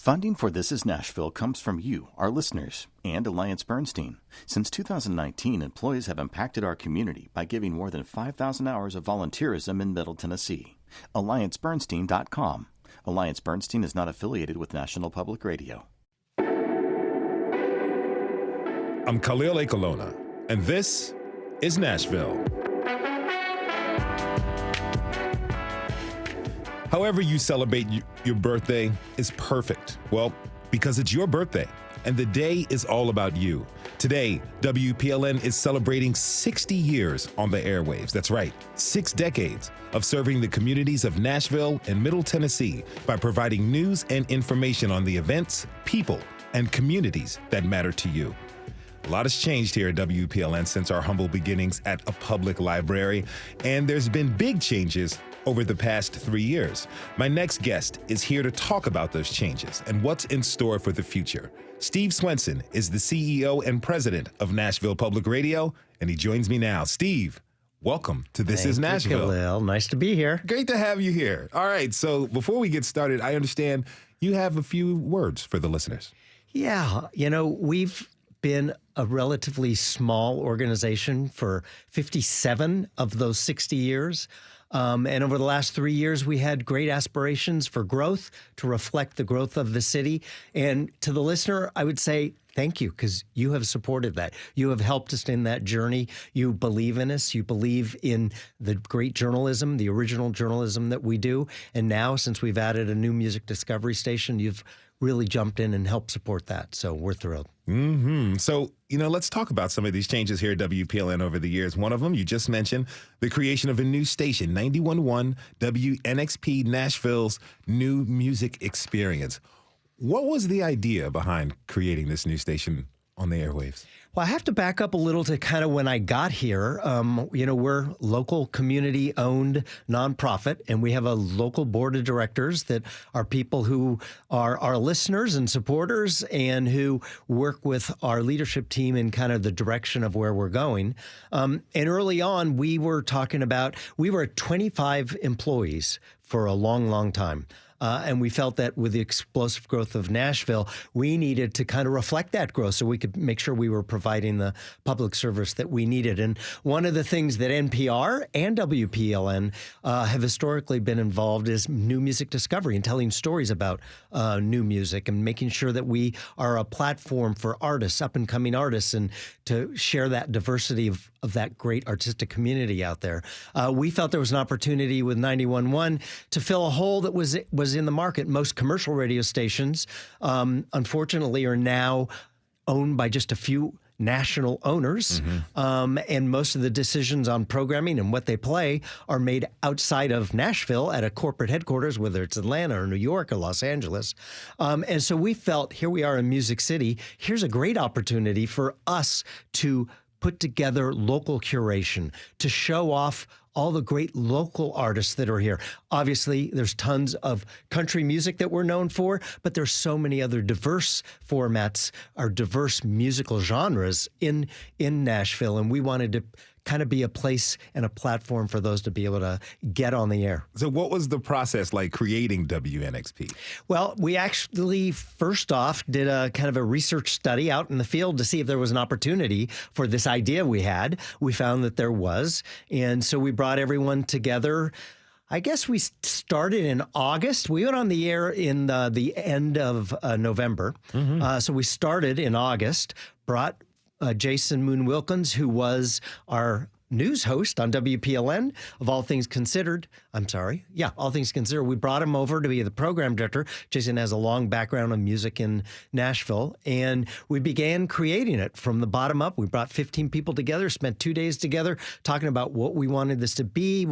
Funding for This Is Nashville comes from you, our listeners, and Alliance Bernstein. Since 2019, employees have impacted our community by giving more than 5,000 hours of volunteerism in Middle Tennessee. AllianceBernstein.com. Alliance Bernstein is not affiliated with National Public Radio. I'm Khalil Akolona, and this is Nashville. However you celebrate your birthday is perfect. Well, because it's your birthday, and the day is all about you. Today, WPLN is celebrating 60 years on the airwaves. That's right, 6 decades of serving the communities of Nashville and Middle Tennessee by providing news and information on the events, people, and communities that matter to you. A lot has changed here at WPLN since our humble beginnings at a public library, and there's been big changes over the past 3 years. My next guest is here to talk about those changes and what's in store for the future. Steve Swenson is the CEO and president of Nashville Public Radio, and he joins me now. Steve, welcome to This Is Nashville. Khalil. Nice to be here. Great to have you here. All right, so before we get started, I understand you have a few words for the listeners. Yeah, we've been a relatively small organization for 57 of those 60 years. And over the last 3 years, we had great aspirations for growth to reflect the growth of the city. And to the listener, I would say thank you, because you have supported that. You have helped us in that journey. You believe in us. You believe in the great journalism, the original journalism that we do. And now, since we've added a new music discovery station, you've really jumped in and helped support that. So we're thrilled. So, let's talk about some of these changes here at WPLN over the years. One of them, you just mentioned, the creation of a new station, 91.1 WNXP, Nashville's new music experience. What was the idea behind creating this new station on the airwaves? Well, I have to back up a little to kind of when I got here. We're local community-owned nonprofit, and we have a local board of directors that are people who are our listeners and supporters and who work with our leadership team in kind of the direction of where we're going. And early on, we were at 25 employees for a long, long time. And we felt that with the explosive growth of Nashville, we needed to kind of reflect that growth so we could make sure we were providing the public service that we needed. And one of the things that NPR and WPLN have historically been involved is new music discovery and telling stories about new music and making sure that we are a platform for artists, up-and-coming artists, and to share that diversity of that great artistic community out there. We felt there was an opportunity with 91.1 to fill a hole that was in the market. Most commercial radio stations, unfortunately, are now owned by just a few national owners, and most of the decisions on programming and what they play are made outside of Nashville at a corporate headquarters, whether it's Atlanta or New York or Los Angeles. And so we felt, here we are in Music City, here's a great opportunity for us to put together local curation, to show off all the great local artists that are here. Obviously, there's tons of country music that we're known for, but there's so many other diverse formats or diverse musical genres in Nashville, and we wanted to kind of be a place and a platform for those to be able to get on the air. So what was the process like creating WNXP? Well, we actually first off did a kind of a research study out in the field to see if there was an opportunity for this idea we had. We found that there was, and so we brought everyone together. I guess we started in August. We went on the air in the end of November. So we started in August, brought Jason Moon Wilkins, who was our news host on WPLN, of All Things Considered. All Things Considered. We brought him over to be the program director. Jason has a long background in music in Nashville, and we began creating it from the bottom up. We brought 15 people together, spent 2 days together talking about what we wanted this to be,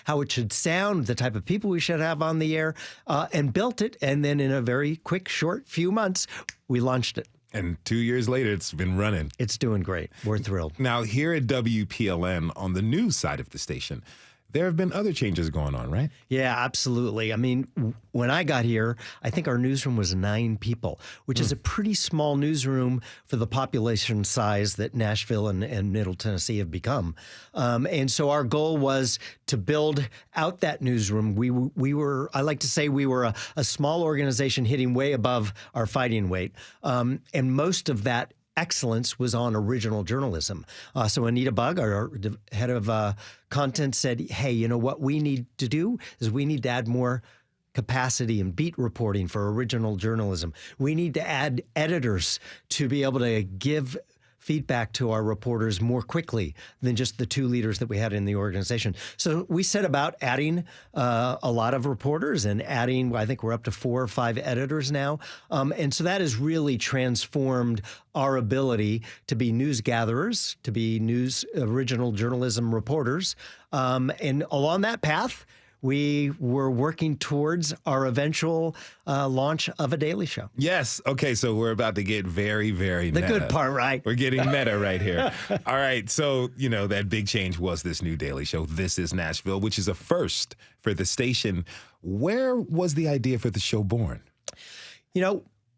how it should sound, the type of people we should have on the air, and built it. And then in a very quick, short few months, we launched it. And 2 years later, it's been running. It's doing great. We're thrilled. Now, here at WPLN, on the news side of the station, there have been other changes going on, right? Yeah, absolutely. I mean, when I got here, I think our newsroom was 9 people, which is a pretty small newsroom for the population size that Nashville and Middle Tennessee have become. And so our goal was to build out that newsroom. We were, I like to say, we were a small organization hitting way above our fighting weight. And most of that excellence was on original journalism. So Anita Bugg, our head of content, said, hey, you know what we need to do is we need to add more capacity and beat reporting for original journalism. We need to add editors to be able to give feedback to our reporters more quickly than just the 2 leaders that we had in the organization. So we set about adding a lot of reporters and adding, I think we're up to 4 or 5 editors now. And so that has really transformed our ability to be news gatherers, to be news original journalism reporters. And along that path, we were working towards our eventual launch of a daily show. Yes. Okay. So we're about to get very, very The meta. good part, right? We're getting meta right here. All right. So, that big change was this new daily show, This Is Nashville, which is a first for the station. Where was the idea for the show born?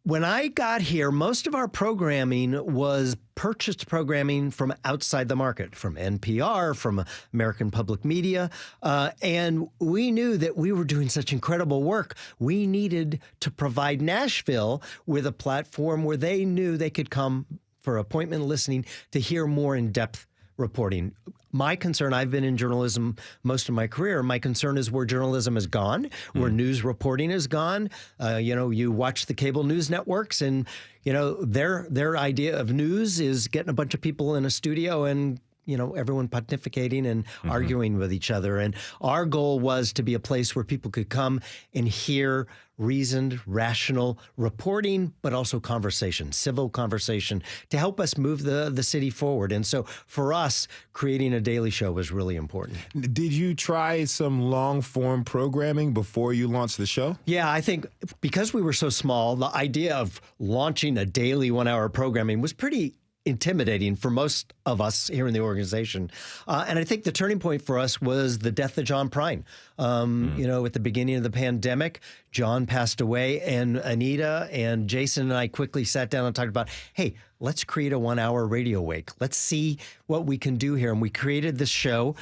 When I got here, most of our programming was purchased programming from outside the market, from NPR, from American Public Media. And we knew that we were doing such incredible work. We needed to provide Nashville with a platform where they knew they could come for appointment listening to hear more in-depth reporting. My concern, I've been in journalism most of my career. My concern is where journalism is gone, where news reporting is gone. You watch the cable news networks and, their idea of news is getting a bunch of people in a studio and everyone pontificating and arguing with each other. And our goal was to be a place where people could come and hear reasoned, rational reporting, but also conversation, civil conversation, to help us move the city forward. And so for us, creating a daily show was really important. Did you try some long-form programming before you launched the show? Yeah, I think because we were so small, the idea of launching a daily 1-hour programming was pretty intimidating for most of us here in the organization. And I think the turning point for us was the death of John Prine. At the beginning of the pandemic, John passed away, and Anita and Jason and I quickly sat down and talked about, hey, let's create a 1-hour radio wake. Let's see what we can do here. And we created this show.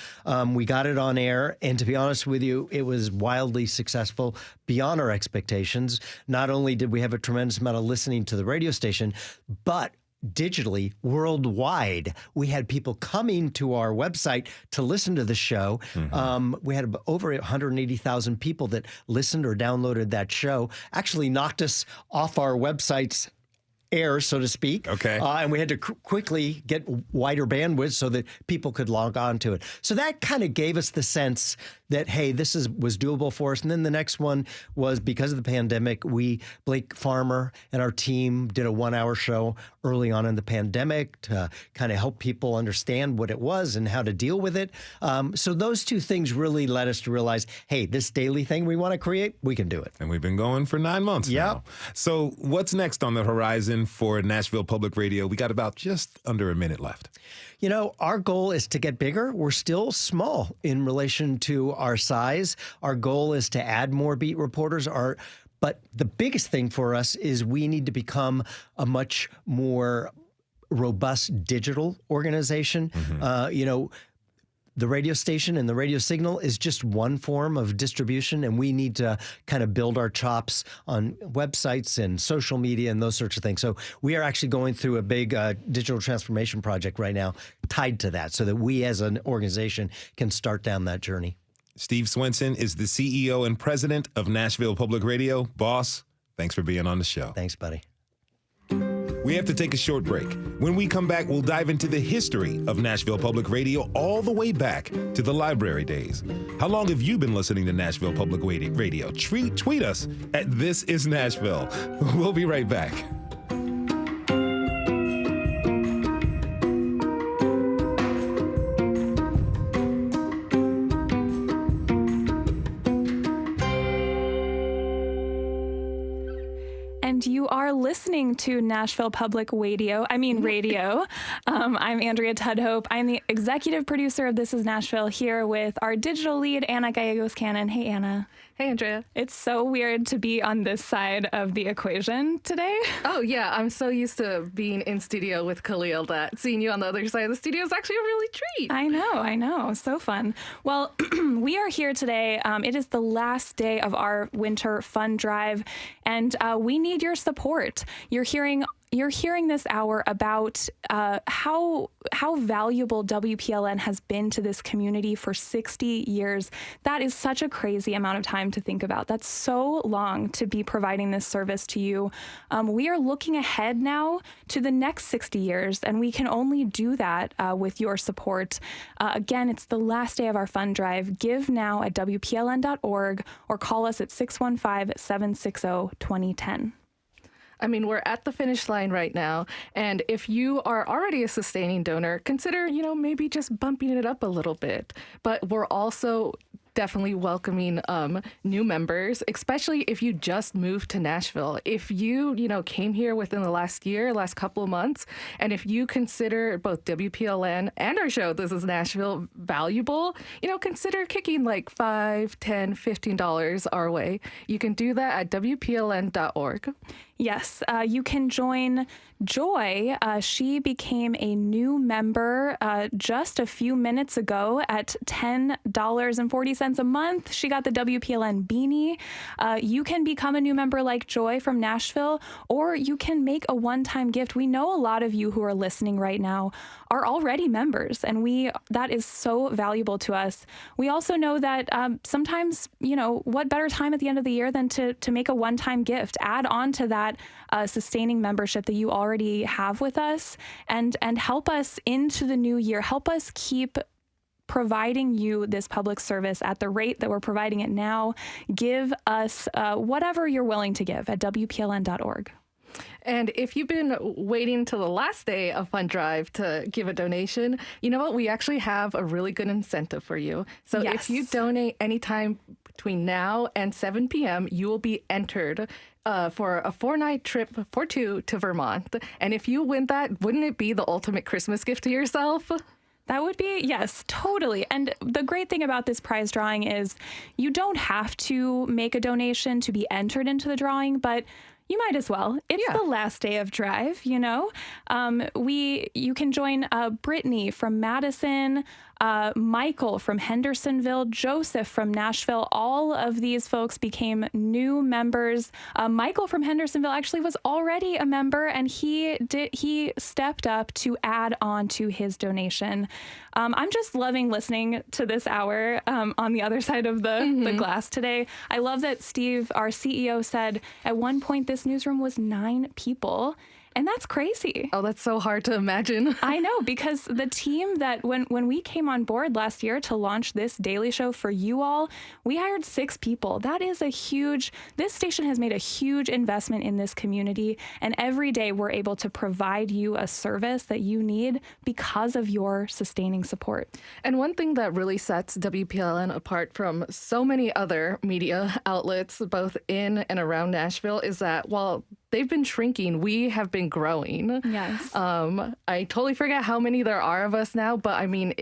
We got it on air. And to be honest with you, it was wildly successful beyond our expectations. Not only did we have a tremendous amount of listening to the radio station, but digitally, worldwide, we had people coming to our website to listen to the show. We had over 180,000 people that listened or downloaded that show, actually knocked us off our website's air, so to speak. Okay. And we had to quickly get wider bandwidth so that people could log on to it. So that kind of gave us the sense that, hey, this was doable for us. And then the next one was, because of the pandemic, Blake Farmer and our team did a 1-hour show early on in the pandemic to kind of help people understand what it was and how to deal with it. So those 2 things really led us to realize, hey, this daily thing we want to create, we can do it. And we've been going for 9 months now. So what's next on the horizon for Nashville Public Radio? We got about just under a minute left. Our goal is to get bigger. We're still small in relation to our size. Our goal is to add more beat reporters. But the biggest thing for us is we need to become a much more robust digital organization. The radio station and the radio signal is just one form of distribution, and we need to kind of build our chops on websites and social media and those sorts of things. So we are actually going through a big digital transformation project right now tied to that, so that we as an organization can start down that journey. Steve Swenson is the CEO and president of Nashville Public Radio. Boss, thanks for being on the show. Thanks, buddy. We have to take a short break. When we come back, we'll dive into the history of Nashville Public Radio all the way back to the library days. How long have you been listening to Nashville Public Radio? Tweet us at This Is Nashville. We'll be right back. and you are listening to Nashville Public Radio. I'm Andrea Tudhope. I'm the executive producer of This Is Nashville, here with our digital lead, Anna Gallegos-Cannon. Hey, Anna. Hey, Andrea. It's so weird to be on this side of the equation today. Oh, yeah. I'm so used to being in studio with Khalil that seeing you on the other side of the studio is actually a really treat. I know. So fun. Well, we are here today. It is the last day of our winter fund drive, and we need your support. You're hearing this hour about how valuable WPLN has been to this community for 60 years. That is such a crazy amount of time to think about. That's so long to be providing this service to you. We are looking ahead now to the next 60 years, and we can only do that with your support. Again, it's the last day of our fund drive. Give now at WPLN.org or call us at 615-760-2010. I mean, we're at the finish line right now. And if you are already a sustaining donor, consider, maybe just bumping it up a little bit. But we're also definitely welcoming new members, especially if you just moved to Nashville. If you, came here within the last couple of months, and if you consider both WPLN and our show, This Is Nashville, valuable, consider kicking like $5, $10, $15 our way. You can do that at WPLN.org. Yes, you can join Joy. She became a new member just a few minutes ago at $10.40 a month. She got the WPLN beanie. You can become a new member like Joy from Nashville, or you can make a one-time gift. We know a lot of you who are listening right now are already members, and that is so valuable to us. We also know that sometimes, what better time at the end of the year than to make a one-time gift, add on to that sustaining membership that you already have with us, and help us into the new year. Help us keep providing you this public service at the rate that we're providing it now. Give us whatever you're willing to give at WPLN.org. And if you've been waiting till the last day of Fund Drive to give a donation, you know what? We actually have a really good incentive for you. So Yes. If you donate anytime between now and 7 p.m., you will be entered for a 4-night trip for two to Vermont. And if you win that, wouldn't it be the ultimate Christmas gift to yourself? That would be, yes, totally. And the great thing about this prize drawing is you don't have to make a donation to be entered into the drawing, but you might as well. It's the last day of drive, You can join Brittany from Madison, Michael from Hendersonville, Joseph from Nashville. All of these folks became new members. Michael from Hendersonville actually was already a member, and he stepped up to add on to his donation. I'm just loving listening to this hour on the other side of the glass today. I love that Steve, our CEO, said at one point this newsroom was 9 people. And that's crazy. Oh, that's so hard to imagine. I know, because the team that when we came on board last year to launch this daily show for you all, we hired 6 people. That is this station has made a huge investment in this community. And every day we're able to provide you a service that you need because of your sustaining support. And one thing that really sets WPLN apart from so many other media outlets, both in and around Nashville, is that while they've been shrinking, we have been growing. Yes. I totally forget how many there are of us now, but I mean,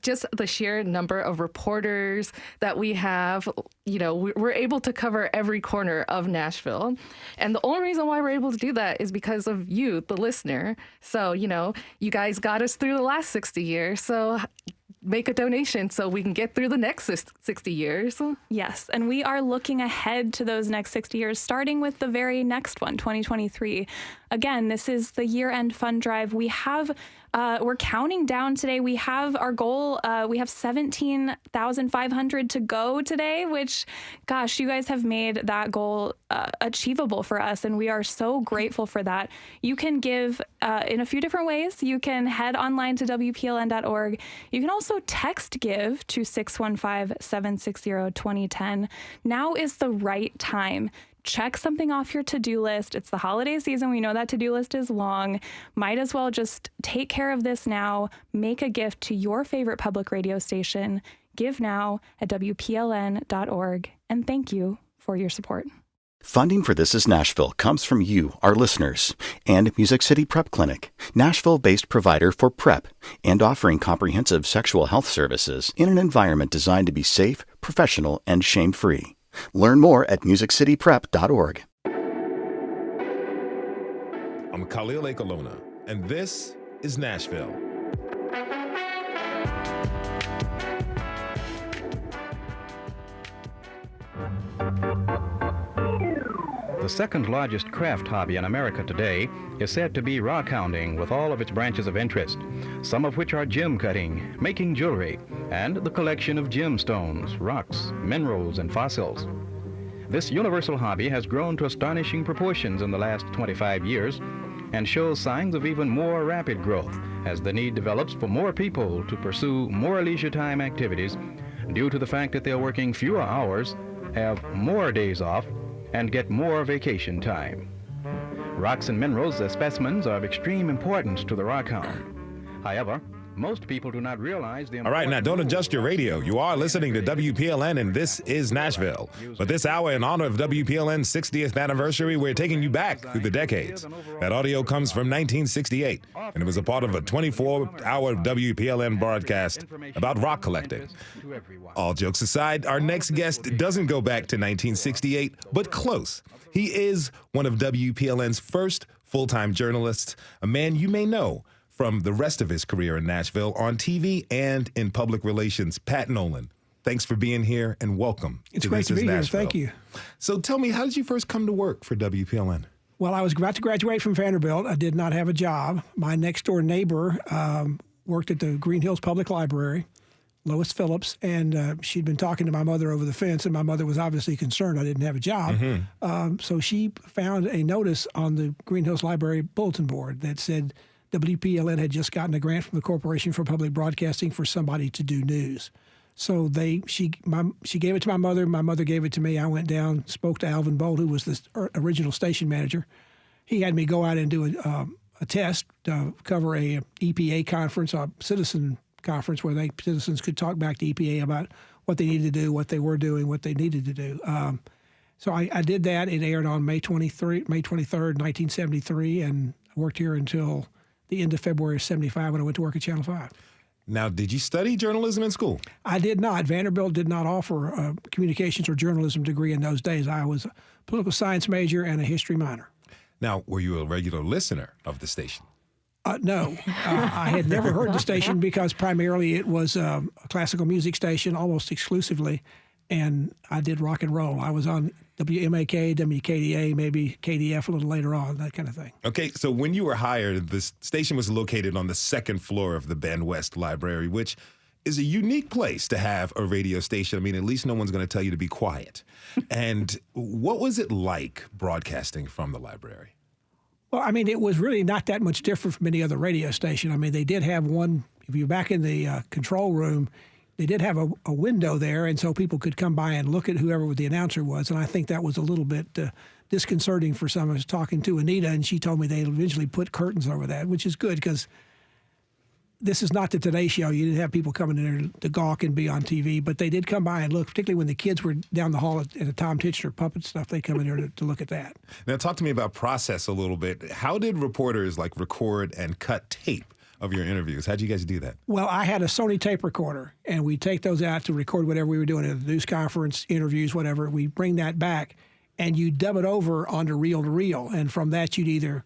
just the sheer number of reporters that we have, we're able to cover every corner of Nashville. And the only reason why we're able to do that is because of you, the listener. So, you guys got us through the last 60 years. So make a donation so we can get through the next 60 years. Yes, and we are looking ahead to those next 60 years, starting with the very next one, 2023. Again, this is the year-end fund drive. We're counting down today. We have our goal. We have 17,500 to go today, which, gosh, you guys have made that goal achievable for us, and we are so grateful for that. You can give in a few different ways. You can head online to WPLN.org. You can also text give to 615-760-2010. Now is the right time. Check something off your to-do list. It's the holiday season. We know that to-do list is long. Might as well just take care of this now. Make a gift to your favorite public radio station. Give now at WPLN.org. And thank you for your support. Funding for This Is Nashville comes from you, our listeners, and Music City Prep Clinic, Nashville-based provider for PrEP and offering comprehensive sexual health services in an environment designed to be safe, professional, and shame-free. Learn more at musiccityprep.org. I'm Khalil Ekolona, and this is Nashville. The second largest craft hobby in America today is said to be rock hounding, with all of its branches of interest, some of which are gem cutting, making jewelry, and the collection of gemstones, rocks, minerals, and fossils. This universal hobby has grown to astonishing proportions in the last 25 years and shows signs of even more rapid growth as the need develops for more people to pursue more leisure time activities due to the fact that they're working fewer hours, have more days off, and get more vacation time. Rocks and minerals as specimens are of extreme importance to the rock hound. However, most people do not realize the... All right, now don't adjust your radio. You are listening to WPLN, and this is Nashville. But this hour, in honor of WPLN's 60th anniversary, we're taking you back through the decades. That audio comes from 1968, and it was a part of a 24-hour WPLN broadcast about rock collecting. All jokes aside, our next guest doesn't go back to 1968, but close. He is one of WPLN's first full-time journalists, a man you may know from the rest of his career in Nashville on TV and in public relations. Pat Nolan, thanks for being here and welcome. It's great to be here. Thank you. So tell me, how did you first come to work for WPLN? Well, I was about to graduate from Vanderbilt. I did not have a job. My next door neighbor worked at the Green Hills Public Library, Lois Phillips, and she'd been talking to my mother over the fence, and my mother was obviously concerned I didn't have a job. So she found a notice on the Green Hills Library bulletin board that said WPLN had just gotten a grant from the Corporation for Public Broadcasting for somebody to do news. So she gave it to my mother. My mother gave it to me. I went down, spoke to Alvin Bolt, who was the original station manager. He had me go out and do a test to cover a EPA conference, a citizen conference, where citizens could talk back to EPA about what they needed to do, what they were doing, what they needed to do. So I did that. It aired on May 23rd, 1973, and I worked here until the end of February of 75 when I went to work at Channel 5. Now, did you study journalism in school? I did not. Vanderbilt did not offer a communications or journalism degree in those days. I was a political science major and a history minor. Now, were you a regular listener of the station? No. I had never heard the station because primarily it was a classical music station almost exclusively, and I did rock and roll. I was on WMAK, WKDA, maybe KDF a little later on, that kind of thing. Okay, so when you were hired, the station was located on the second floor of the Ben West Library, which is a unique place to have a radio station. I mean, at least no one's going to tell you to be quiet. And what was it like broadcasting from the library? Well, I mean, it was really not that much different from any other radio station. I mean, they did have one, if you're back in the control room, they did have a window there, and so people could come by and look at whoever the announcer was. And I think that was a little bit disconcerting for some. I was talking to Anita, and she told me they eventually put curtains over that, which is good because this is not the Today Show. You didn't have people coming in there to gawk and be on TV, but they did come by and look, particularly when the kids were down the hall at the Tom Titchener puppet stuff. They come in there to look at that. Now, talk to me about process a little bit. How did reporters record and cut tape of your interviews? How'd you guys do that? Well, I had a Sony tape recorder, and we take those out to record whatever we were doing at the news conference, interviews, whatever. We bring that back, and you dub it over onto reel-to-reel, and from that you'd either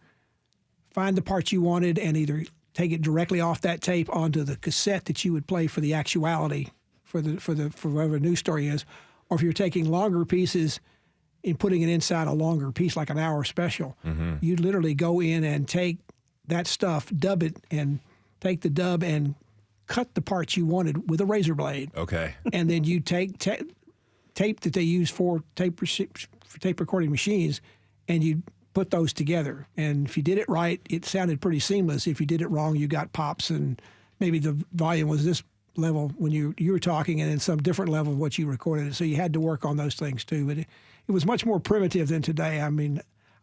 find the parts you wanted and either take it directly off that tape onto the cassette that you would play for the actuality for whatever news story is, or if you're taking longer pieces and putting it inside a longer piece, like an hour special, you'd literally go in and take that stuff, dub it, and take the dub and cut the parts you wanted with a razor blade. Okay. And then you take tape that they use for tape recording machines, and you put those together. And if you did it right, it sounded pretty seamless. If you did it wrong, you got pops, and maybe the volume was this level when you were talking, and then some different level of what you recorded. So you had to work on those things too. But it was much more primitive than today. I mean,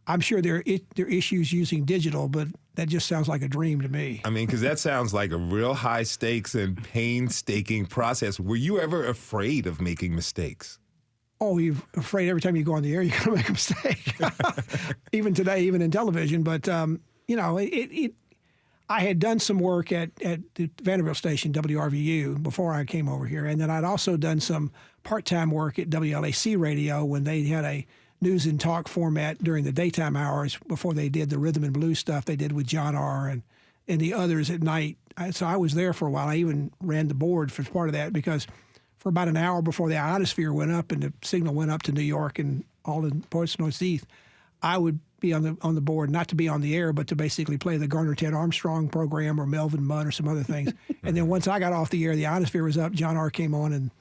I'm sure there are issues using digital, but that just sounds like a dream to me. I mean, because that sounds like a real high stakes and painstaking process. Were you ever afraid of making mistakes? oh, you're afraid every time you go on the air, you're going to make a mistake. Even today, even in television. But, I had done some work at the Vanderbilt station, WRVU, before I came over here. And then I'd also done some part-time work at WLAC radio when they had a news and talk format during the daytime hours before they did the rhythm and blues stuff they did with John R. and the others at night. So I was there for a while. I even ran the board for part of that because for about an hour before the ionosphere went up and the signal went up to New York and all the parts of Northeast, I would be on the board, not to be on the air, but to basically play the Garner Ted Armstrong program or Melvin Munn or some other things. And then once I got off the air, the ionosphere was up, John R. came on, and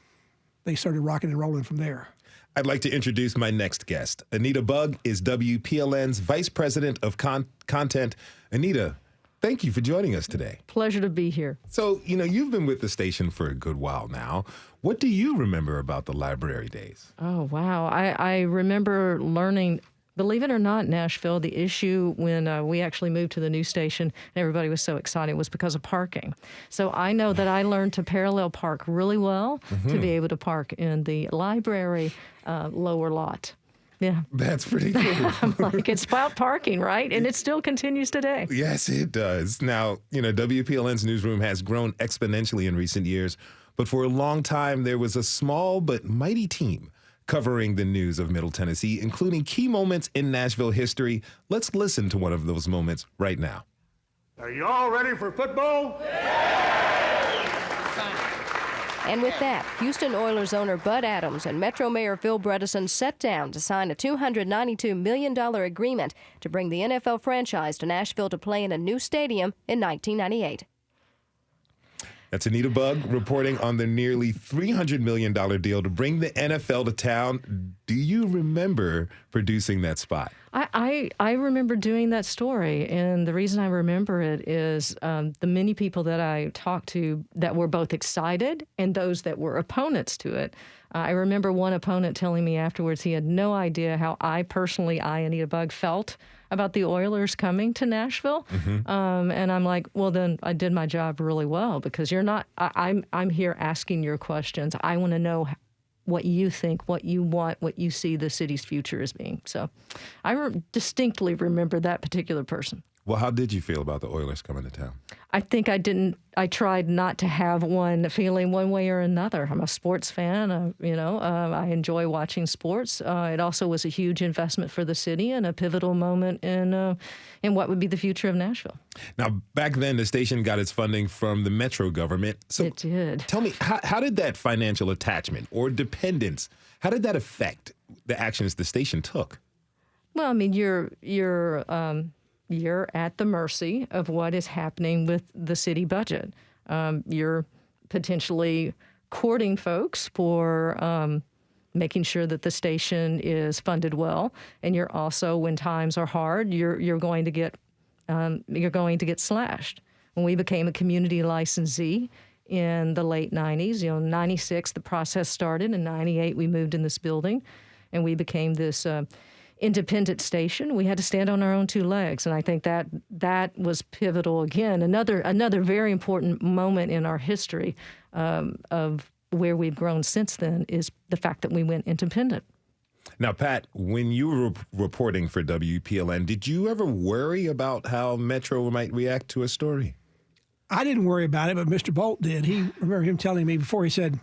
they started rocking and rolling from there. I'd like to introduce my next guest. Anita Bugg is WPLN's Vice President of Content. Anita, thank you for joining us today. Pleasure to be here. So, you've been with the station for a good while now. What do you remember about the library days? Oh, wow. I remember learning, believe it or not, Nashville, the issue when we actually moved to the new station and everybody was so excited was because of parking. So I know that I learned to parallel park really well to be able to park in the library lower lot. Yeah. That's pretty cool. I'm like, it's about parking, right? And it still continues today. Yes, it does. Now, WPLN's newsroom has grown exponentially in recent years, but for a long time, there was a small but mighty team covering the news of Middle Tennessee, including key moments in Nashville history. Let's listen to one of those moments right now. Are you all ready for football? And with that, Houston Oilers owner Bud Adams and Metro Mayor Phil Bredesen sat down to sign a $292 million agreement to bring the NFL franchise to Nashville to play in a new stadium in 1998. That's Anita Bugg reporting on the nearly $300 million deal to bring the NFL to town. Do you remember producing that spot? I remember doing that story, and the reason I remember it is the many people that I talked to that were both excited and those that were opponents to it. I remember one opponent telling me afterwards he had no idea how I, Anita Bugg, felt about the Oilers coming to Nashville. And I'm like, well, then I did my job really well because I'm here asking your questions. I want to know what you think, what you want, what you see the city's future as being. So I distinctly remember that particular person. Well, how did you feel about the Oilers coming to town? I think I tried not to have one feeling one way or another. I'm a sports fan, I enjoy watching sports. It also was a huge investment for the city and a pivotal moment in what would be the future of Nashville. Now, back then, the station got its funding from the Metro government. So it did. Tell me, how did that financial attachment or dependence, how did that affect the actions the station took? Well, I mean, you're at the mercy of what is happening with the city budget. You're potentially courting folks for making sure that the station is funded well, and you're also, when times are hard, you're going to get slashed. When we became a community licensee in the late 90s, 96 the process started. In 98 we moved in this building, and we became this independent station. We had to stand on our own two legs, and I think that was pivotal again. Another very important moment in our history of where we've grown since then is the fact that we went independent. Now, Pat, when you were reporting for WPLN, did you ever worry about how Metro might react to a story? I didn't worry about it, but Mr. Bolt did. I remember him telling me before, he said,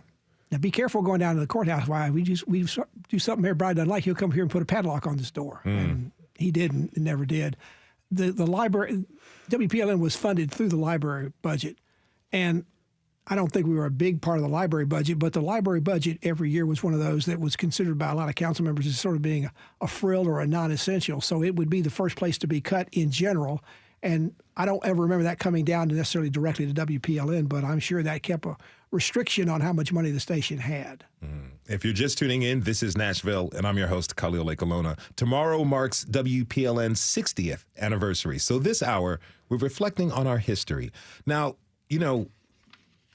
now be careful going down to the courthouse. Why? We do something everybody doesn't like. He'll come here and put a padlock on this door. And he didn't and never did. The library, WPLN was funded through the library budget. And I don't think we were a big part of the library budget, but the library budget every year was one of those that was considered by a lot of council members as sort of being a frill or a non-essential. So it would be the first place to be cut in general. And I don't ever remember that coming down to necessarily directly to WPLN, but I'm sure that kept a restriction on how much money the station had. If you're just tuning in, this is Nashville, and I'm your host, Khalil Lekalona. Tomorrow marks WPLN's 60th anniversary. So this hour, we're reflecting on our history. Now, you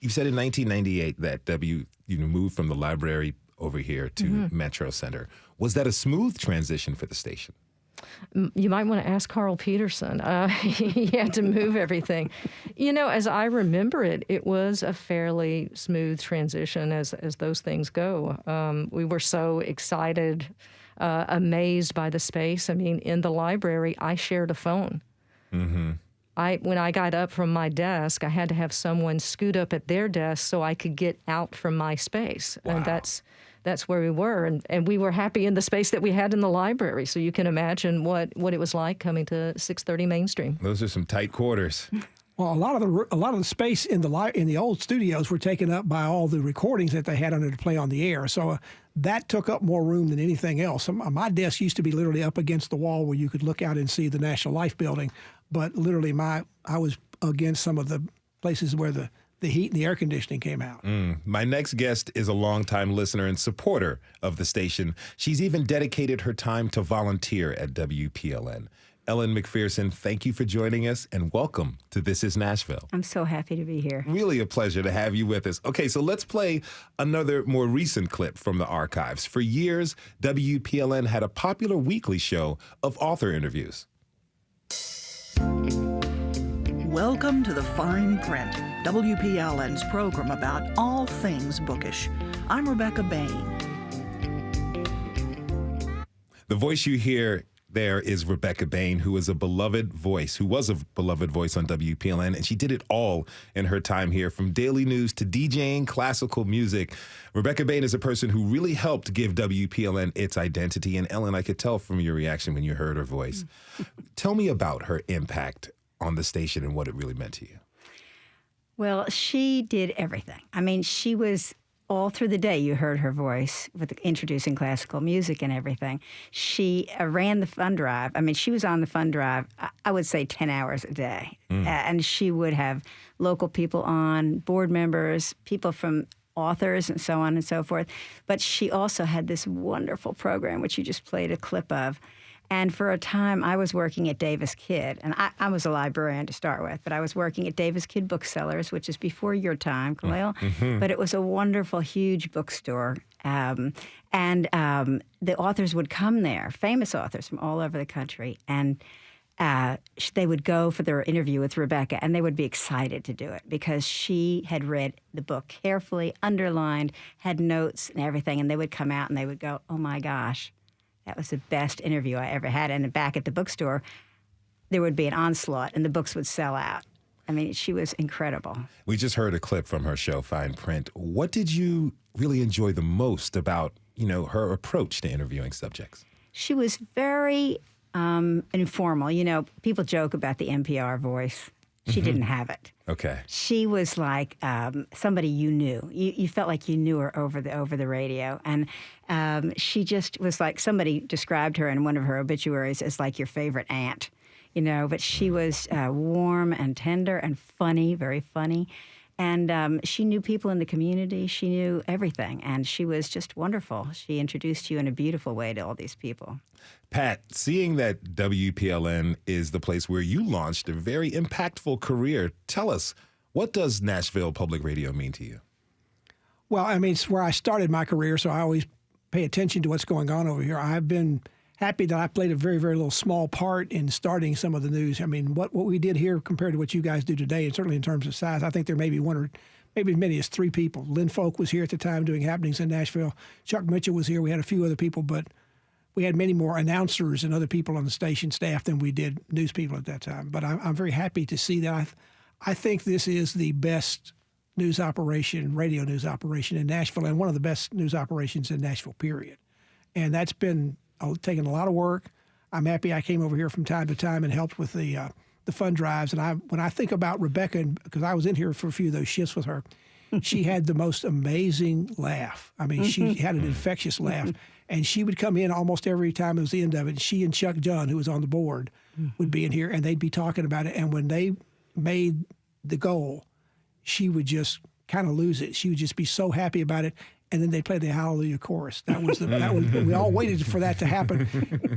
said in 1998 that you moved from the library over here to Metro Center. Was that a smooth transition for the station? You might want to ask Carl Peterson. He had to move everything. As I remember it, it was a fairly smooth transition as those things go. We were so excited, amazed by the space. I mean, in the library, I shared a phone. Mm-hmm. When I got up from my desk, I had to have someone scoot up at their desk so I could get out from my space. Wow. And that's where we were. And we were happy in the space that we had in the library. So you can imagine what it was like coming to 630 Main Street. Those are some tight quarters. Well, a lot of the space in the old studios were taken up by all the recordings that they had under to play on the air. So that took up more room than anything else. My desk used to be literally up against the wall where you could look out and see the National Life Building. But literally, I was against some of the places where the heat and the air conditioning came out. My next guest is a longtime listener and supporter of the station. She's even dedicated her time to volunteer at WPLN. Ellen McPherson, thank you for joining us, and welcome to This Is Nashville. I'm so happy to be here. Really a pleasure to have you with us. Okay, so let's play another more recent clip from the archives. For years, WPLN had a popular weekly show of author interviews. Welcome to The Fine Print, WPLN's program about all things bookish. I'm Rebecca Bain. The voice you hear there is Rebecca Bain, who was a beloved voice on WPLN, and she did it all in her time here, from daily news to DJing classical music. Rebecca Bain is a person who really helped give WPLN its identity, and Ellen, I could tell from your reaction when you heard her voice. Tell me about her impact on the station and what it really meant to you. Well, she did everything. I mean, she was all through the day. You heard her voice with introducing classical music and everything. She ran the fund drive. I mean, she was on the fund drive, I would say 10 hours a day. And she would have local people on, board members, people from authors and so on and so forth. But she also had this wonderful program, which you just played a clip of. And for a time, I was working at Davis Kidd. And I was a librarian to start with, but I was working at Davis Kidd Booksellers, which is before your time, Khalil. Mm-hmm. But it was a wonderful, huge bookstore. And the authors would come there, famous authors from all over the country. And they would go for their interview with Rebecca, and they would be excited to do it because she had read the book carefully, underlined, had notes and everything. And they would come out and they would go, oh, my gosh. That was the best interview I ever had. And back at the bookstore, there would be an onslaught, and the books would sell out. I mean, she was incredible. We just heard a clip from her show, Fine Print. What did you really enjoy the most about, her approach to interviewing subjects? She was very informal. People joke about the NPR voice. She didn't have it. Okay. She was like somebody you knew. You felt like you knew her over the radio. And she just was like, somebody described her in one of her obituaries as like your favorite aunt, But she was warm and tender and funny, very funny. And she knew people in the community. She knew everything. And she was just wonderful. She introduced you in a beautiful way to all these people. Pat, seeing that WPLN is the place where you launched a very impactful career, tell us, what does Nashville Public Radio mean to you? Well, I mean, it's where I started my career, so I always pay attention to what's going on over here. I've been happy that I played a very, very little small part in starting some of the news. I mean, what we did here compared to what you guys do today, and certainly in terms of size, I think there may be one or maybe as many as three people. Lynn Folk was here at the time doing happenings in Nashville. Chuck Mitchell was here. We had a few other people, but we had many more announcers and other people on the station staff than we did news people at that time. But I'm very happy to see that. I think this is the best news operation, radio news operation in Nashville, and one of the best news operations in Nashville, period. And that's been taking a lot of work. I'm happy I came over here from time to time and helped with the fund drives. And when I think about Rebecca, because I was in here for a few of those shifts with her, she had the most amazing laugh. I mean, she had an infectious laugh. And she would come in almost every time it was the end of it. She and Chuck John, who was on the board, would be in here, and they'd be talking about it. And when they made the goal, she would just kind of lose it. She would just be so happy about it. And then they played the Hallelujah chorus. We all waited for that to happen.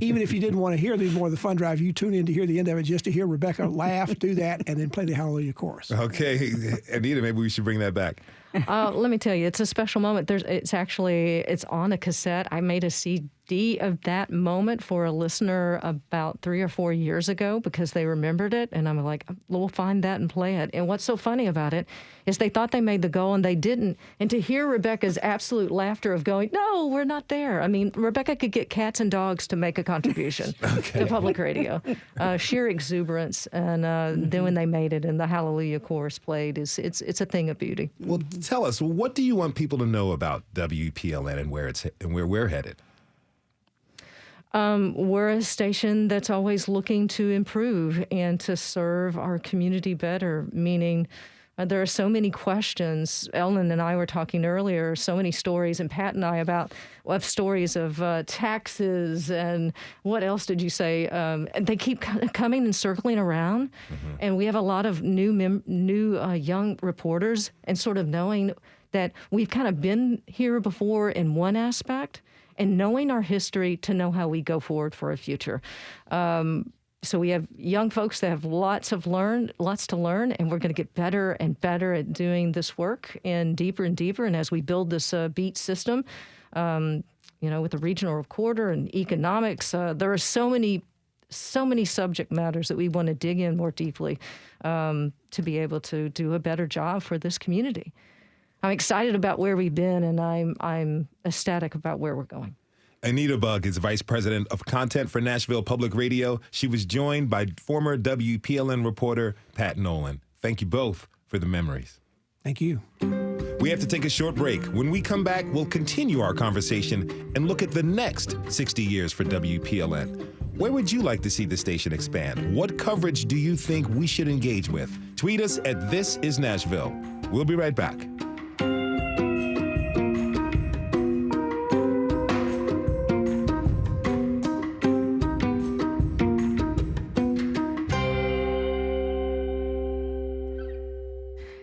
Even if you didn't want to hear any more of the fund drive, you tune in to hear the end of it just to hear Rebecca laugh, do that, and then play the Hallelujah chorus. Okay. Anita, maybe we should bring that back. Let me tell you, it's a special moment. It's on a cassette. I made a CD of that moment for a listener about 3 or 4 years ago because they remembered it, and I'm like, we'll find that and play it. And what's so funny about it is they thought they made the goal and they didn't. And to hear Rebecca's absolute laughter of going, no, we're not there. I mean, Rebecca could get cats and dogs to make a contribution to public radio. Sheer exuberance. And then when they made it and the Hallelujah chorus played, it's a thing of beauty. Well, tell us, what do you want people to know about WPLN and where we're headed? We're a station that's always looking to improve and to serve our community better, meaning there are so many questions. Ellen and I were talking earlier, so many stories, and Pat and I have stories of taxes and what else did you say? And they keep coming and circling around. Mm-hmm. And we have a lot of new young reporters and sort of knowing that we've kind of been here before in one aspect, and knowing our history to know how we go forward for a future. So we have young folks that have lots to learn, and we're going to get better and better at doing this work and deeper. And as we build this beat system, with the regional recorder and economics, there are so many subject matters that we want to dig in more deeply to be able to do a better job for this community. I'm excited about where we've been, and I'm ecstatic about where we're going. Anita Bugg is Vice President of Content for Nashville Public Radio. She was joined by former WPLN reporter Pat Nolan. Thank you both for the memories. Thank you. We have to take a short break. When we come back, we'll continue our conversation and look at the next 60 years for WPLN. Where would you like to see the station expand? What coverage do you think we should engage with? Tweet us at This Is Nashville. We'll be right back.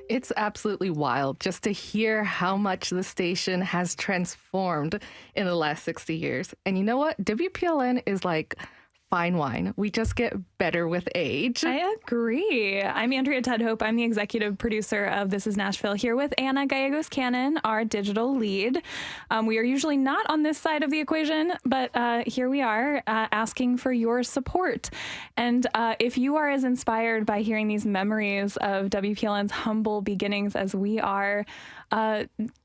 It's absolutely wild just to hear how much the station has transformed in the last 60 years. And you know what? WPLN is like fine wine. We just get better with age. I agree. I'm Andrea Tudhope. I'm the executive producer of This Is Nashville, here with Anna Gallegos-Cannon, our digital lead. We are usually not on this side of the equation, but here we are asking for your support. And if you are as inspired by hearing these memories of WPLN's humble beginnings as we are,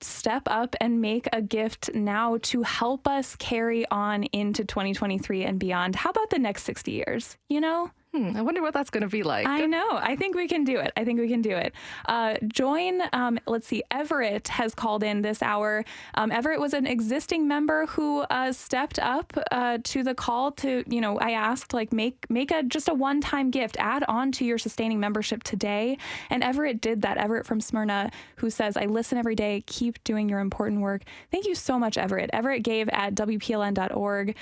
step up and make a gift now to help us carry on into 2023 and beyond. How about the next 60 years? I wonder what that's going to be like. I know. I think we can do it. Join, let's see, Everett has called in this hour. Everett was an existing member who stepped up to the call to, I asked, make just a one-time gift, add on to your sustaining membership today. And Everett did that. Everett from Smyrna, who says, I listen every day. Keep doing your important work. Thank you so much, Everett. Everett gave at WPLN.org.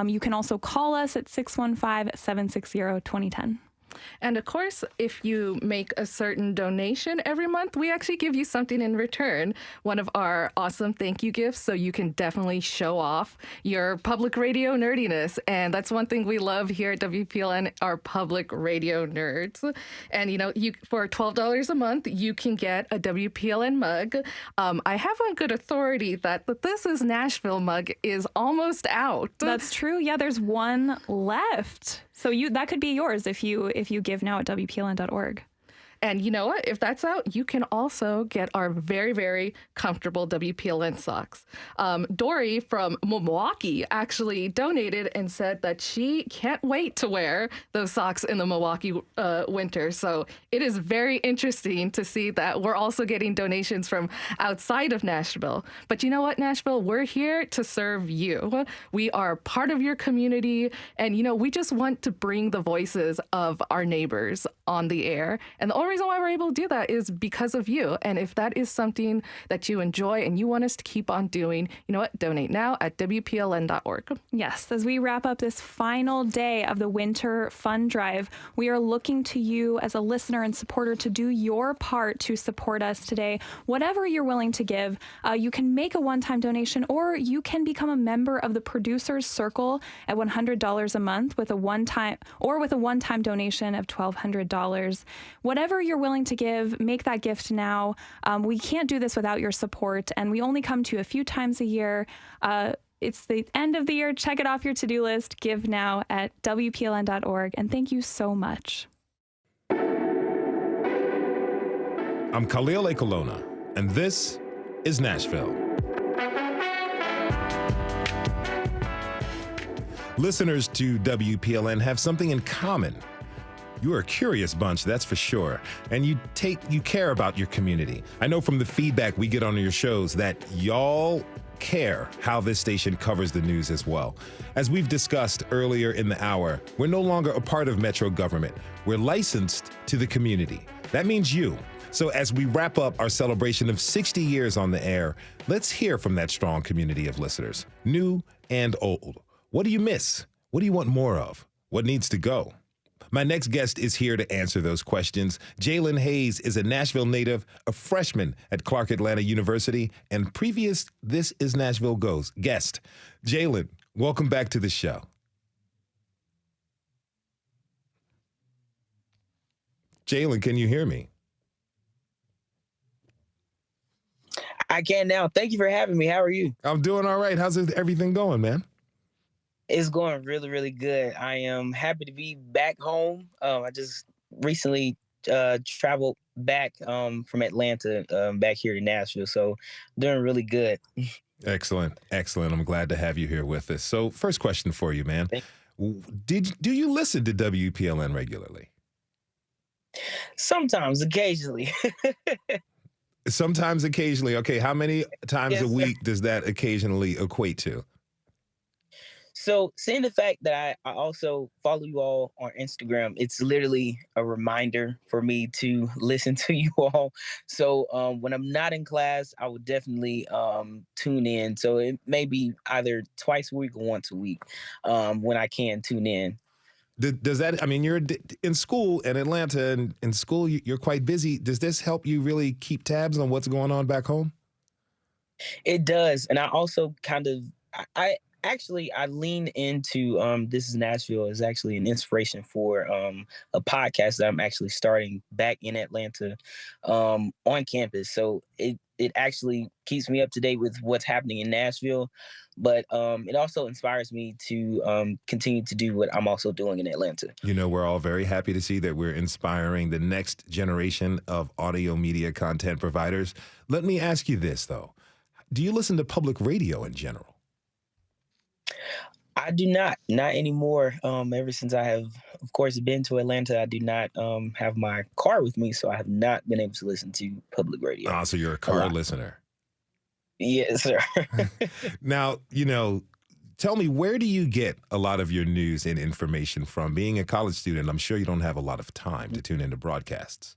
You can also call us at 615-760-2010. And of course, if you make a certain donation every month, we actually give you something in return, one of our awesome thank you gifts, so you can definitely show off your public radio nerdiness. And that's one thing we love here at WPLN, our public radio nerds. And, you for $12 a month, you can get a WPLN mug. I have on good authority that the This Is Nashville mug is almost out. That's true. Yeah, there's one left. So that could be yours if you give now at WPLN.org. And you know what? If that's out, you can also get our very, very comfortable WPLN socks. Dory from Milwaukee actually donated and said that she can't wait to wear those socks in the Milwaukee winter. So it is very interesting to see that we're also getting donations from outside of Nashville. But you know what, Nashville? We're here to serve you. We are part of your community. And, we just want to bring the voices of our neighbors on the air. And the only reason why we're able to do that is because of you. And if that is something that you enjoy and you want us to keep on doing, you know what? Donate now at WPLN.org. Yes, as we wrap up this final day of the Winter Fund Drive, we are looking to you as a listener and supporter to do your part to support us today. Whatever you're willing to give, you can make a one-time donation, or you can become a member of the Producers Circle at $100 a month with a one-time donation of $1,200. Whatever whatever you're willing to give, make that gift now. We can't do this without your support, and we only come to you a few times a year. It's the end of the year. Check it off your to-do list. Give now at WPLN.org. And thank you so much. I'm Khalil Ekolona, and this is Nashville. Listeners to WPLN have something in common. You're a curious bunch, that's for sure. And you care about your community. I know from the feedback we get on your shows that y'all care how this station covers the news as well. As we've discussed earlier in the hour, we're no longer a part of Metro government. We're licensed to the community. That means you. So as we wrap up our celebration of 60 years on the air, let's hear from that strong community of listeners, new and old. What do you miss? What do you want more of? What needs to go? My next guest is here to answer those questions. Jalen Hayes is a Nashville native, a freshman at Clark Atlanta University, and previous This Is Nashville guest. Jalen, welcome back to the show. Jalen, can you hear me? I can now. Thank you for having me. How are you? I'm doing all right. How's everything going, man? It's going really, really good. I am happy to be back home. I just recently traveled back from Atlanta back here to Nashville, so doing really good. Excellent. I'm glad to have you here with us. So first question for you, man. Do you listen to WPLN regularly? Sometimes, occasionally. Sometimes, occasionally. Okay, how many times a week does that occasionally equate to? So seeing the fact that I also follow you all on Instagram, it's literally a reminder for me to listen to you all. So when I'm not in class, I would definitely tune in. So it may be either twice a week or once a week when I can tune in. Does that, I mean, you're in school in Atlanta, and in school you're quite busy. Does this help you really keep tabs on what's going on back home? It does. And I also I lean into This Is Nashville is actually an inspiration for a podcast that I'm actually starting back in Atlanta on campus. So it actually keeps me up to date with what's happening in Nashville, but it also inspires me to continue to do what I'm also doing in Atlanta. You know, we're all very happy to see that we're inspiring the next generation of audio media content providers. Let me ask you this, though. Do you listen to public radio in general? I do not anymore. Ever since I have, of course, been to Atlanta, I do not have my car with me, so I have not been able to listen to public radio. Oh, so you're a car listener. Yes, sir. Now, you know, tell me, where do you get a lot of your news and information from? Being a college student, I'm sure you don't have a lot of time to tune into broadcasts.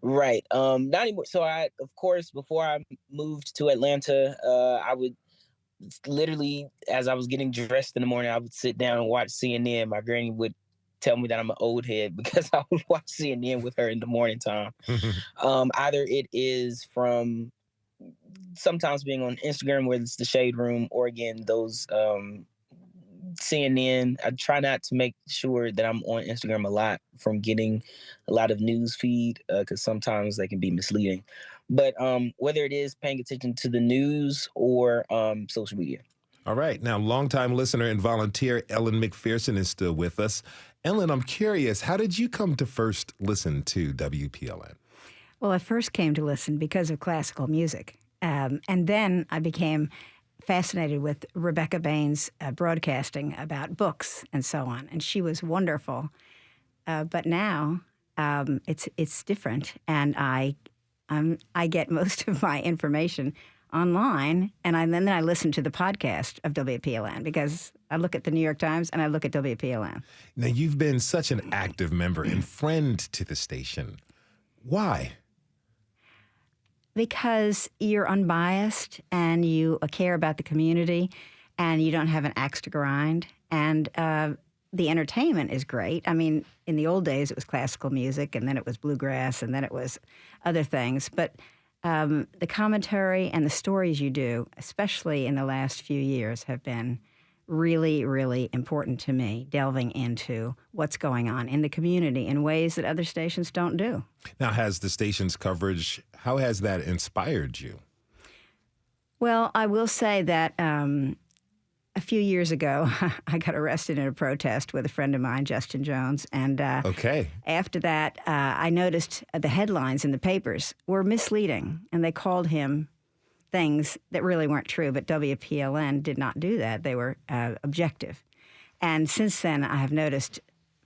Right. Not anymore. So of course, before I moved to Atlanta, I would literally, as I was getting dressed in the morning, I would sit down and watch CNN. My granny would tell me that I'm an old head because I would watch CNN with her in the morning time. Either it is from sometimes being on Instagram, where it's the Shade Room, or again, those CNN. I try not to make sure that I'm on Instagram a lot from getting a lot of news feed because sometimes they can be misleading. But whether it is paying attention to the news or social media. All right. Now, longtime listener and volunteer Ellen McPherson is still with us. Ellen, I'm curious, how did you come to first listen to WPLN? Well, I first came to listen because of classical music. And then I became fascinated with Rebecca Bain's broadcasting about books and so on. And she was wonderful. But now it's different. And I get most of my information online, and then I listen to the podcast of WPLN because I look at the New York Times and I look at WPLN. Now, you've been such an active member and friend to the station. Why? Because you're unbiased and you care about the community and you don't have an axe to grind. And the entertainment is great. I mean, in the old days, it was classical music, and then it was bluegrass, and then it was other things. But the commentary and the stories you do, especially in the last few years, have been really, really important to me, delving into what's going on in the community in ways that other stations don't do. Now, has the station's coverage, how has that inspired you? Well, I will say that a few years ago, I got arrested in a protest with a friend of mine, Justin Jones. And after that, I noticed the headlines in the papers were misleading, and they called him things that really weren't true. But WPLN did not do that. They were objective. And since then, I have noticed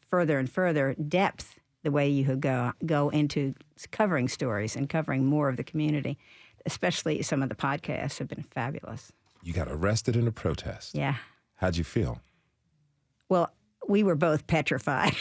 further and further depth, the way you could go into covering stories and covering more of the community. Especially some of the podcasts have been fabulous. You got arrested in a protest. Yeah. How'd you feel? Well, we were both petrified.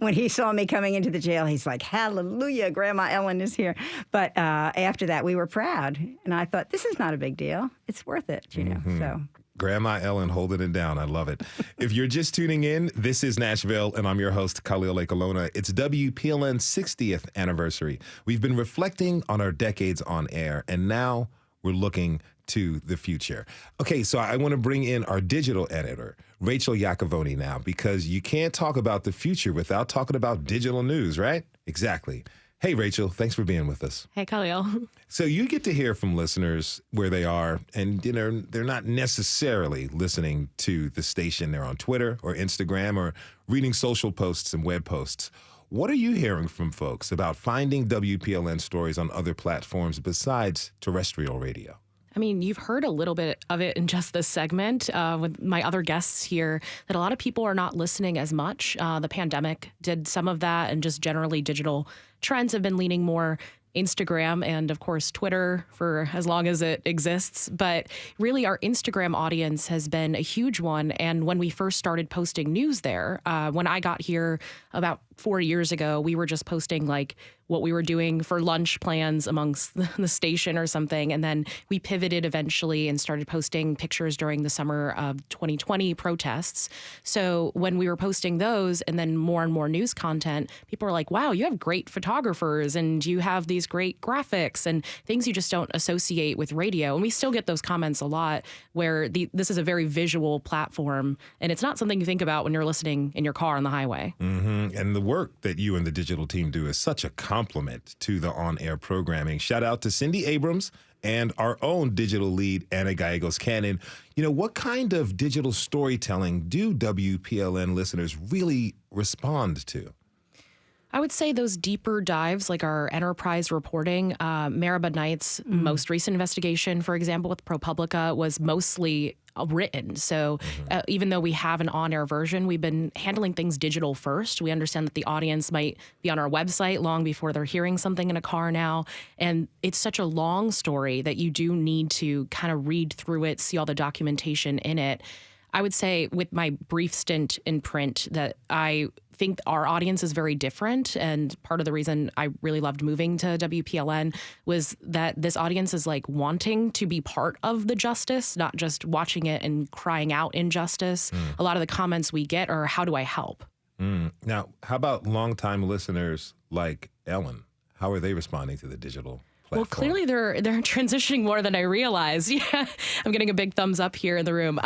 When he saw me coming into the jail, he's like, hallelujah, Grandma Ellen is here. But after that, we were proud. And I thought, this is not a big deal. It's worth it, you know. So. Grandma Ellen holding it down. I love it. If you're just tuning in, this is Nashville, and I'm your host, Khalil Ekalona. It's WPLN's 60th anniversary. We've been reflecting on our decades on air, and now we're looking to the future. Okay, so I want to bring in our digital editor, Rachel Iacovoni, now, because you can't talk about the future without talking about digital news, right? Exactly. Hey, Rachel, thanks for being with us. Hey, Khalil. So you get to hear from listeners where they are, and they're not necessarily listening to the station. They're on Twitter or Instagram or reading social posts and web posts. What are you hearing from folks about finding WPLN stories on other platforms besides terrestrial radio? I mean, you've heard a little bit of it in just this segment with my other guests here, that a lot of people are not listening as much. The pandemic did some of that, and just generally digital trends have been leaning more Instagram and, of course, Twitter for as long as it exists. But really, our Instagram audience has been a huge one. And when we first started posting news there, when I got here about 4 years ago, we were just posting like what we were doing for lunch plans amongst the station or something. And then we pivoted eventually and started posting pictures during the summer of 2020 protests. So when we were posting those and then more and more news content, people were like, wow, you have great photographers and you have these great graphics and things you just don't associate with radio. And we still get those comments a lot where this is a very visual platform, and it's not something you think about when you're listening in your car on the highway. Mm-hmm. And the work that you and the digital team do is such a compliment to the on-air programming. Shout out to Cindy Abrams and our own digital lead, Anna Gallegos-Cannon. You know, what kind of digital storytelling do WPLN listeners really respond to? I would say those deeper dives, like our enterprise reporting. Maribel Knight's most recent investigation, for example, with ProPublica, was mostly written. So even though we have an on-air version, we've been handling things digital first. We understand that the audience might be on our website long before they're hearing something in a car now. And it's such a long story that you do need to kind of read through it, see all the documentation in it. I would say with my brief stint in print that I think our audience is very different. And part of the reason I really loved moving to WPLN was that this audience is like wanting to be part of the justice, not just watching it and crying out injustice. A lot of the comments we get are, how do I help? Now, how about longtime listeners like Ellen? How are they responding to the digital platform? Well, clearly they're transitioning more than I realized. Yeah, I'm getting a big thumbs up here in the room.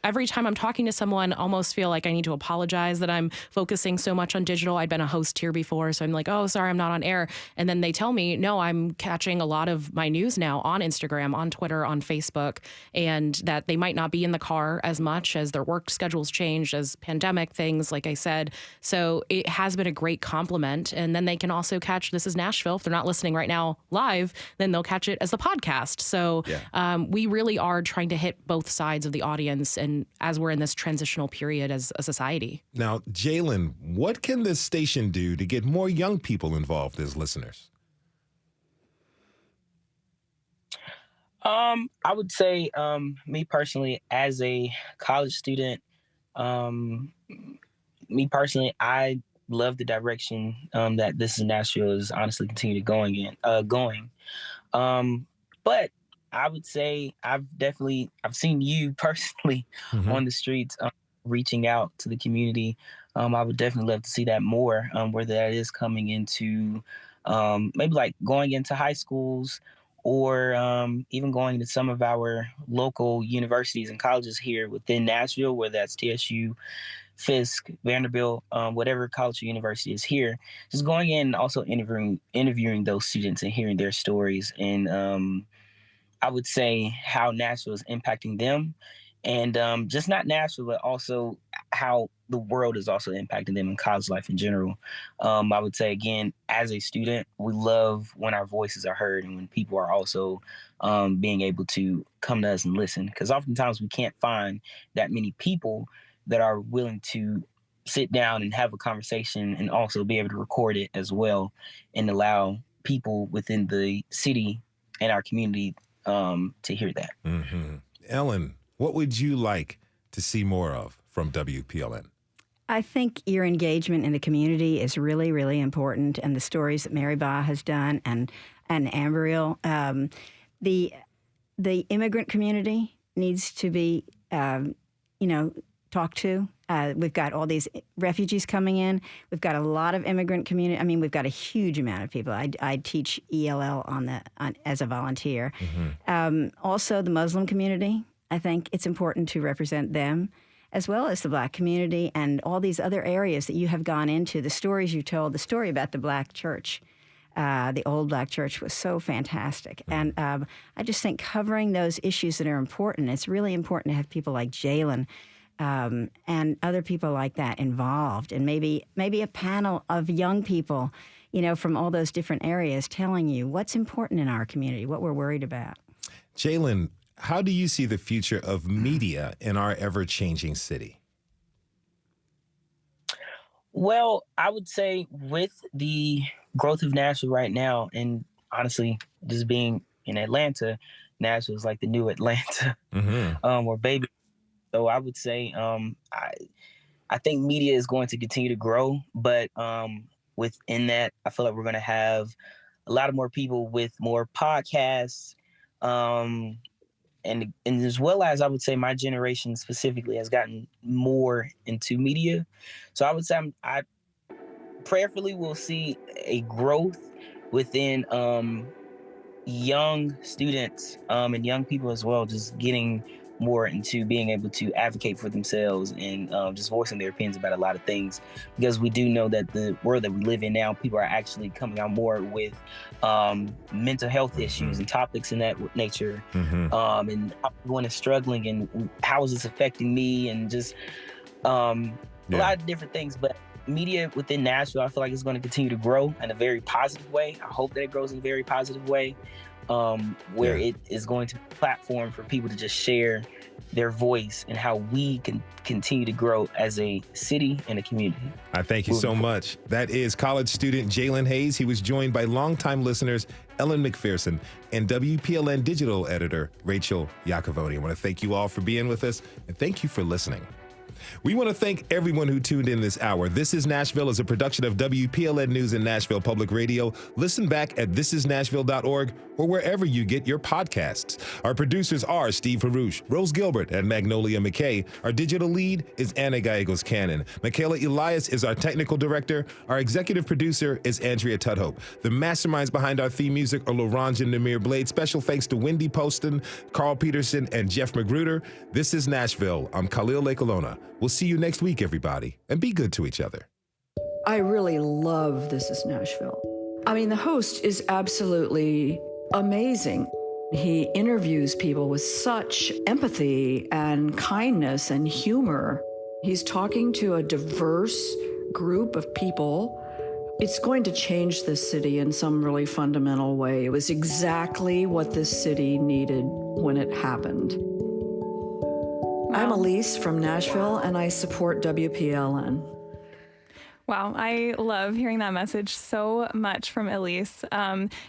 Every time I'm talking to someone, I almost feel like I need to apologize that I'm focusing so much on digital. I'd been a host here before, so I'm like, oh, sorry, I'm not on air. And then they tell me, no, I'm catching a lot of my news now on Instagram, on Twitter, on Facebook, and that they might not be in the car as much as their work schedules changed, as pandemic things, like I said. So it has been a great compliment. And then they can also catch This Is Nashville. If they're not listening right now live, then they'll catch it as the podcast. So we really are trying to hit both sides of the audience, and as we're in this transitional period as a society. Now, Jalen, what can this station do to get more young people involved as listeners? I would say, me personally, as a college student, I love the direction that This Is Nashville is honestly continuing going. But I would say I've seen you personally on the streets reaching out to the community. I would definitely love to see that more, where that is coming into maybe like going into high schools or even going to some of our local universities and colleges here within Nashville, whether that's TSU, Fisk, Vanderbilt, whatever college or university is here, just going in and also interviewing those students and hearing their stories, and I would say how Nashville is impacting them, and just not Nashville, but also how the world is also impacting them in college life in general. I would say, again, as a student, we love when our voices are heard and when people are also being able to come to us and listen, because oftentimes we can't find that many people that are willing to sit down and have a conversation and also be able to record it as well and allow people within the city and our community to hear that. Mm-hmm. Ellen, what would you like to see more of from WPLN? I think your engagement in the community is really, really important, and the stories that Mary Ba has done and Amberiel. The immigrant community needs to be, talked to. We've got all these refugees coming in. We've got a lot of immigrant community. I mean, we've got a huge amount of people. I teach ELL as a volunteer. Mm-hmm. Also, the Muslim community. I think it's important to represent them, as well as the Black community and all these other areas that you have gone into. The stories you told, the story about the Black church, the old Black church, was so fantastic. Mm-hmm. And I just think covering those issues that are important, it's really important to have people like Jalen and other people like that involved, and maybe a panel of young people, from all those different areas telling you what's important in our community, what we're worried about. Jalen, how do you see the future of media in our ever-changing city? Well, I would say with the growth of Nashville right now, and honestly, just being in Atlanta, Nashville is like the new Atlanta, mm-hmm. Or baby. So I would say I think media is going to continue to grow, but within that, I feel like we're going to have a lot of more people with more podcasts, and as well as I would say my generation specifically has gotten more into media. So I would say I prayerfully will see a growth within young students and young people as well, just getting more into being able to advocate for themselves and just voicing their opinions about a lot of things, because we do know that the world that we live in now, people are actually coming out more with mental health issues and topics in that nature, and everyone is struggling and how is this affecting me, and just a lot of different things. But media within Nashville, I feel like it's going to continue to grow in a very positive way. I hope that it grows in a very positive way, where it is going to be a platform for people to just share their voice and how we can continue to grow as a city and a community. I thank you so much. That is college student Jalen Hayes. He was joined by longtime listeners Ellen McPherson and WPLN digital editor Rachel Iacovoni. I want to thank you all for being with us, and thank you for listening. We want to thank everyone who tuned in this hour. This is Nashville is a production of WPLN News and Nashville Public Radio. Listen back at thisisnashville.org or wherever you get your podcasts. Our producers are Steve Harouche, Rose Gilbert, and Magnolia McKay. Our digital lead is Anna Gallegos-Cannon. Michaela Elias is our technical director. Our executive producer is Andrea Tudhope. The masterminds behind our theme music are Laurent and Namir Blade. Special thanks to Wendy Poston, Carl Peterson, and Jeff Magruder. This is Nashville. I'm Khalil Lekalona. We'll see you next week, everybody, and be good to each other. I really love This Is Nashville. I mean, the host is absolutely amazing. He interviews people with such empathy and kindness and humor. He's talking to a diverse group of people. It's going to change this city in some really fundamental way. It was exactly what this city needed when it happened. I'm Elise from Nashville, and I support WPLN. Wow, I love hearing that message so much from Elise.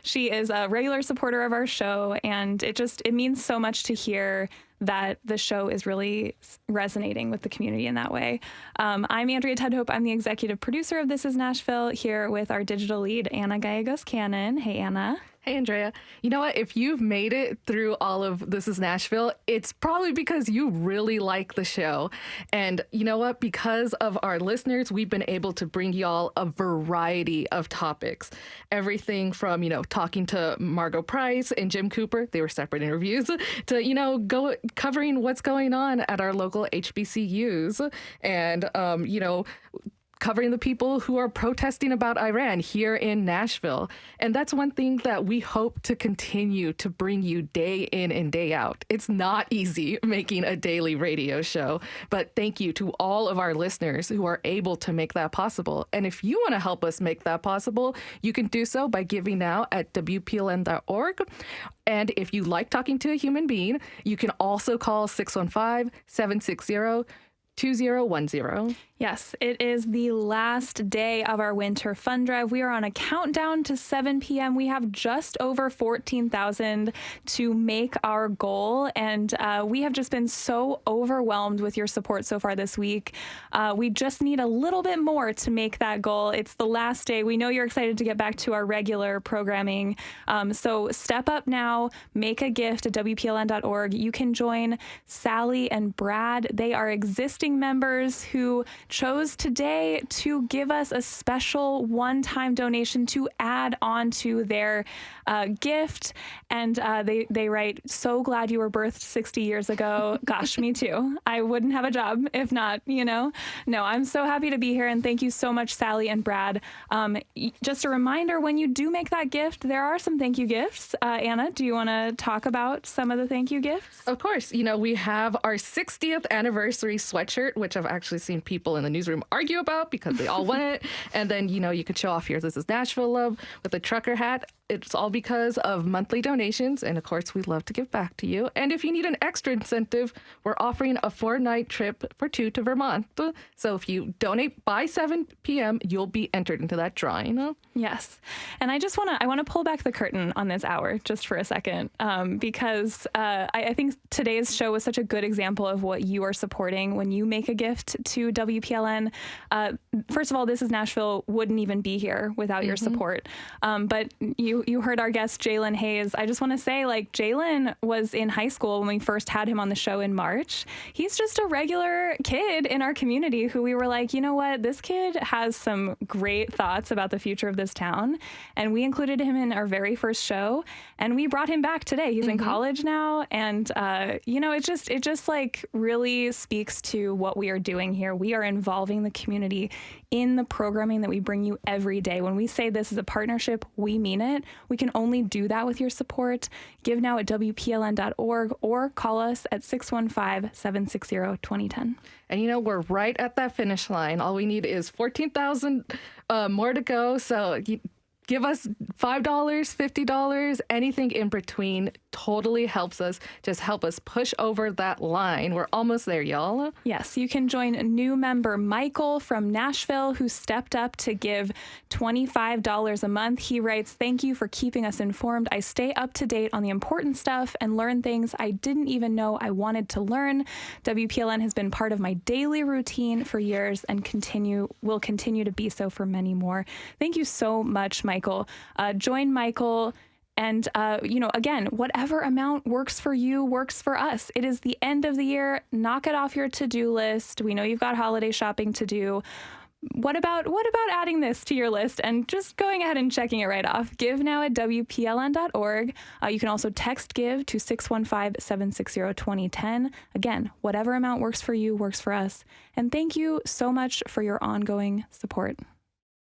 She is a regular supporter of our show, and it means so much to hear that the show is really resonating with the community in that way. I'm Andrea Tedhope. I'm the executive producer of This Is Nashville, here with our digital lead, Anna Gallegos-Cannon. Hey, Anna. Hey, Andrea. You know what? If you've made it through all of This Is Nashville, it's probably because you really like the show. And you know what? Because of our listeners, we've been able to bring y'all a variety of topics. Everything from, talking to Margot Price and Jim Cooper, they were separate interviews, to, covering what's going on at our local HBCUs and, covering the people who are protesting about Iran here in Nashville. And that's one thing that we hope to continue to bring you day in and day out. It's not easy making a daily radio show, but thank you to all of our listeners who are able to make that possible. And if you want to help us make that possible, you can do so by giving now at WPLN.org. And if you like talking to a human being, you can also call 615-760-2010. Yes, it is the last day of our winter fund drive. We are on a countdown to 7 p.m. We have just over 14,000 to make our goal, and we have just been so overwhelmed with your support so far this week. We just need a little bit more to make that goal. It's the last day. We know you're excited to get back to our regular programming, so step up now, make a gift at WPLN.org. You can join Sally and Brad. They are existing members who chose today to give us a special one-time donation to add on to their gift. And they write, "So glad you were birthed 60 years ago." Gosh, me too. I wouldn't have a job if not, No, I'm so happy to be here. And thank you so much, Sally and Brad. Just a reminder, when you do make that gift, there are some thank you gifts. Anna, do you want to talk about some of the thank you gifts? Of course. We have our 60th anniversary sweatshirt, which I've actually seen people in the newsroom argue about because they all want it. And then, you could show off your This Is Nashville love with a trucker hat. It's all because of monthly donations. And of course, we love to give back to you. And if you need an extra incentive, we're offering a 4-night trip for 2 to Vermont. So if you donate by 7 p.m., you'll be entered into that drawing. Yes. And I want to pull back the curtain on this hour just for a second, because I think today's show was such a good example of what you are supporting when you make a gift to WPLN. First of all, This Is Nashville wouldn't even be here without your support. But you heard our guest, Jalen Hayes. I just want to say, Jalen was in high school when we first had him on the show in March. He's just a regular kid in our community who we were like, you know what? This kid has some great thoughts about the future of this town. And we included him in our very first show. And we brought him back today. He's in college now. And, it just really speaks to what we are doing here. We are involving the community in the programming that we bring you every day. When we say this is a partnership, we mean it. We can only do that with your support. Give now at WPLN.org or call us at 615-760-2010. And we're right at that finish line. All we need is 14,000 more to go. So give us $5, $50, anything in between totally helps us. Just help us push over that line. We're almost there, y'all. Yes, you can join a new member, Michael from Nashville, who stepped up to give $25 a month. He writes, "Thank you for keeping us informed. I stay up to date on the important stuff and learn things I didn't even know I wanted to learn. WPLN has been part of my daily routine for years and will continue to be so for many more." Thank you so much, Michael. Join Michael. And, again, whatever amount works for you works for us. It is the end of the year. Knock it off your to-do list. We know you've got holiday shopping to do. What about adding this to your list and just going ahead and checking it right off? Give now at WPLN.org. You can also text give to 615-760-2010. Again, whatever amount works for you works for us. And thank you so much for your ongoing support.